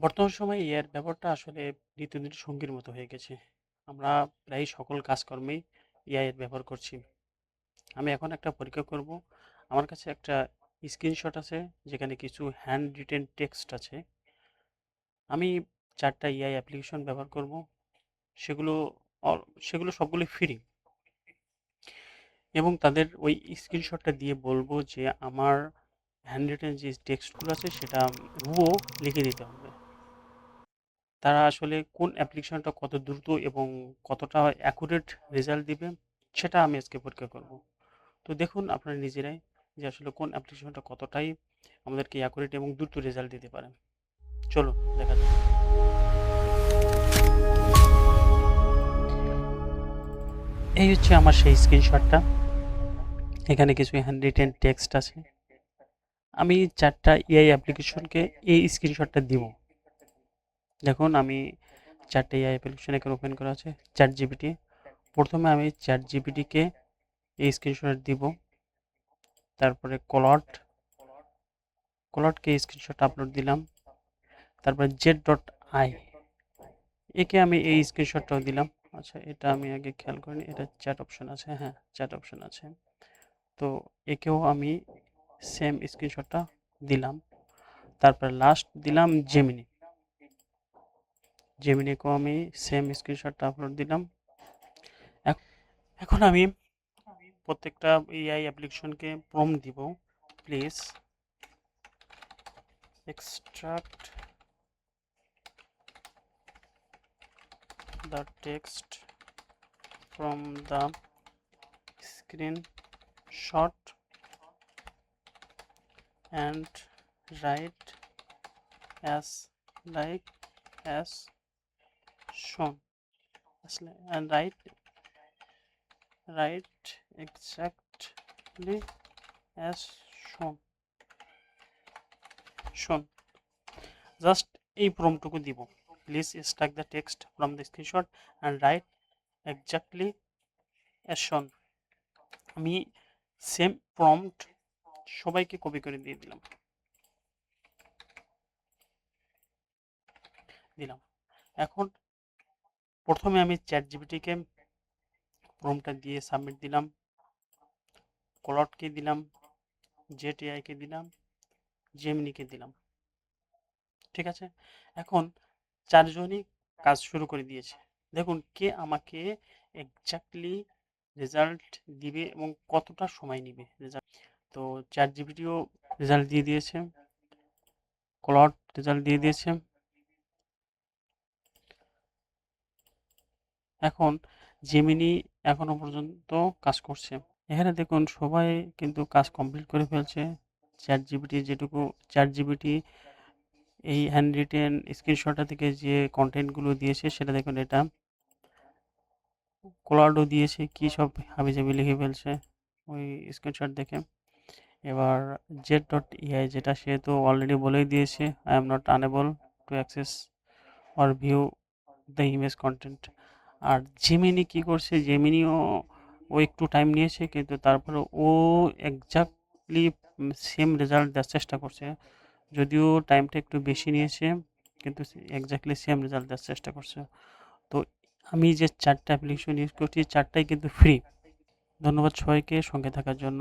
বর্তমান সময়ে এআইয়ের ব্যবহারটা আসলে নিত্যদিনের সঙ্গীর মতো হয়ে গেছে। আমরা প্রায় সকল কাজকর্মেই এআই এর ব্যবহার করছি। আমি এখন একটা পরীক্ষা করব। আমার কাছে একটা স্ক্রিনশট আছে যেখানে কিছু হ্যান্ড রিটেন টেক্সট আছে। আমি ৪ টা এআই অ্যাপ্লিকেশন ব্যবহার করব। সেগুলো অল সেগুলো সবগুলোই ফ্রি এবং তাদের ওই স্ক্রিনশটটা দিয়ে বলব যে আমার হ্যান্ড রিটেন যে টেক্সটগুলো আছে সেটা হুবহু লিখে দিতে হবে। তারা আসলে কোন অ্যাপ্লিকেশনটা কত দ্রুত এবং কতটা অ্যাকুরেট রেজাল্ট দিবে সেটা আমি আজকে পরীক্ষা করব। তো দেখুন আপনারা নিজেরাই যে আসলে কোন অ্যাপ্লিকেশনটা কতটাই আমাদেরকে অ্যাকুরেট এবং দ্রুত রেজাল্ট দিতে পারে। চলুন দেখা যাক। এই হচ্ছে আমার সেই স্ক্রিনশটটা। এখানে কিছু হ্যান্ড রিটেন টেক্সট আছে। আমি ৪ টা এআই অ্যাপ্লিকেশনকে এই স্ক্রিনশটটা দিব। দেখুন আমি ৪ টা এআই অ্যাপ্লিকেশন এখানে ওপেন করা আছে। ChatGPT। প্রথমে আমি ChatGPT-কে এই স্ক্রিনশট দিব। তারপরে ক্লডকে স্ক্রিনশট আপলোড দিলাম। তারপরে jet.ai একে আমি এই স্ক্রিনশটটাও দিলাম। আচ্ছা এটা আমি আগে খেয়াল করিনি, এটা চ্যাট অপশন আছে। হ্যাঁ, চ্যাট অপশন আছে। তো একেও আমি সেম স্ক্রিনশটটা দিলাম। তারপরে লাস্ট দিলাম জেমিনিকেও আমি সেম স্ক্রিনশটটা আপলোড দিলাম। এখন আমি প্রত্যেকটা এআই অ্যাপ্লিকেশনকে প্রম্পট দিব। Please extract the text from the screenshot and write as like as shown and write exactly as shown just এই প্রম্পটটুকু দিব। Please extract the text from the screenshot and write exactly as shown। আমি same prompt সবাইকে copy করে দিয়ে দিলাম। এখন প্রথমে আমি ChatGPT-কে প্রম্পটটা দিয়ে সাবমিট দিলাম, ক্লডকে দিলাম, jet.ai-কে দিলাম, জেমিনিকে দিলাম। ঠিক আছে? এখন ৪ জনই কাজ শুরু করে দিয়েছে। দেখুন কে আমাকে এক্সাক্টলি রেজাল্ট দিবে এবং কতটা সময় নিবে রেজাল্ট। তো ChatGPT-ও রেজাল্ট দিয়ে দিয়েছে, ক্লড রেজাল্ট দিয়ে দিয়েছে। এখন জেমিনি এখনো পর্যন্ত কাজ করছে। এখানে দেখুন সবাই কিন্তু কাজ কমপ্লিট করে ফেলছে। ChatGPT এই হ্যান্ড রিটেন স্ক্রিনশটটা থেকে যে কন্টেন্টগুলো দিয়েছে সেটা দেখুন, এটা ক্লডও দিয়েছে, কি সব হাবিজাবি লিখে ফেলছে ওই স্ক্রিনশট দেখে। এবার jet.ai যেটা সে তো অলরেডি বলেই দিয়েছে I am not unable to access or view the image content. আর জেমিনি কি করছে, জেমিনিও ও একটু টাইম নিয়েছে কিন্তু তারপরে ও এক্স্যাক্টলি সেম রেজাল্ট দেওয়ার চেষ্টা করছে, যদিও টাইমটা একটু বেশি নিয়েছে কিন্তু এক্স্যাক্টলি সেম রেজাল্ট দেওয়ার চেষ্টা করছে। তো আমি যে ৪ টা অ্যাপ্লিকেশন ইউজ করছি ৪ টাই কিন্তু ফ্রি। ধন্যবাদ সবাইকে সঙ্গে থাকার জন্য।